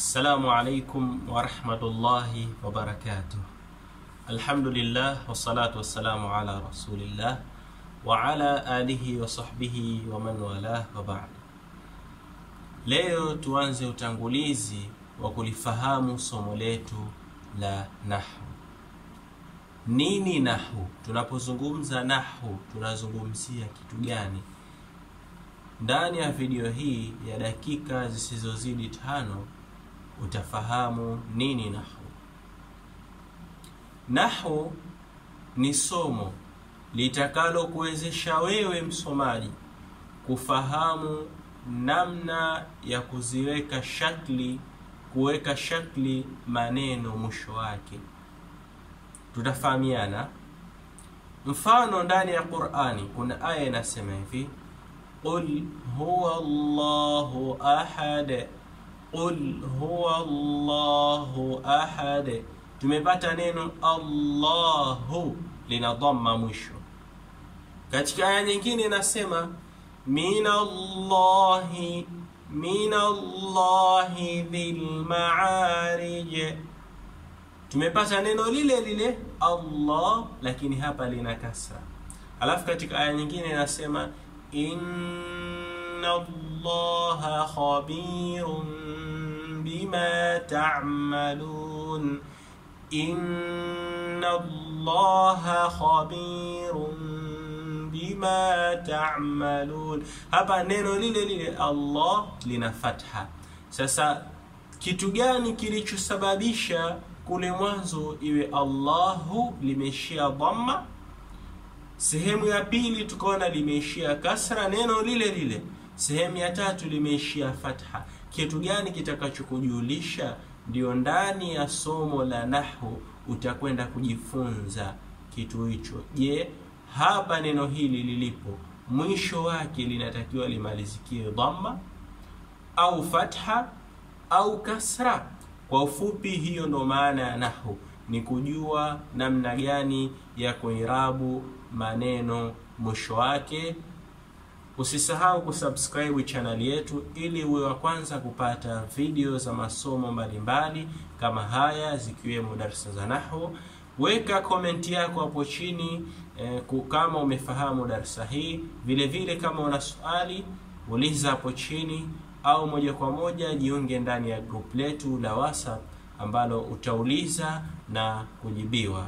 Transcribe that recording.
السلام عليكم ورحمة الله وبركاته. الحمد لله والصلاة والسلام على رسول الله وعلى آله وصحبه ومن والاه وبعد. Leo tuanze utangulizi wa kulifahamu somo letu la nahwu. Nini nahwu? Tunapozungumza nahwu tunazungumzia kitu gani? Ndani ya video hii ya dakika zisizozidi 5 utafahamu nini nahwu. Nahwu ni somo litakalo kuwezesha wewe msomaji kufahamu namna ya kuweka shakli maneno mwisho wake. Tutafahamiana. Mfano, ndani ya Qur'ani kuna aya inasema hivi: Qul huwa Allahu ahad. Qul huwa Allahu ahad. Tumepata neno Allahu lina dhamma mwisho. Katika aya nyingine inasema minallahi dhil ma'arij. Tumepata neno lile lile Allah, lakini hapa lina kasra. Alafu katika aya nyingine inasema inna Allaha khabirun bima ta'malun. Inna Allaha khabirun bima ta'malun. Hapa neno lile lile Allah lina fatha. Sasa kitu gani kilichosababisha kule mwanzo iwe Allahu limeishia dhamma? Sehemu ya pili tukaona limeishia kasra, neno lile lile. Sehemu ya tatu limeishia fatha. Kitu gani kitakachokujulisha? Ndio ndani ya somo la nahwu utakwenda kujifunza kitu hicho. Je, hapa neno hili lilipo mwisho wake linatakiwa limalizikie dhamma au fatha au kasra? Kwa ufupi, hiyo ndo maana ya nahwu, ni kujua namna gani ya kuirabu maneno mwisho wake. Usisahau kusubscribe channel yetu ili uwe wa kwanza kupata video za masomo mbalimbali kama haya, zikiwemo darasa za nahwu. Weka comment yako hapo chini kama umefahamu darasa hii. Vile vile kama una swali uliza hapo chini, au moja kwa moja jiunge ndani ya group letu la WhatsApp ambalo utauliza na kujibiwa.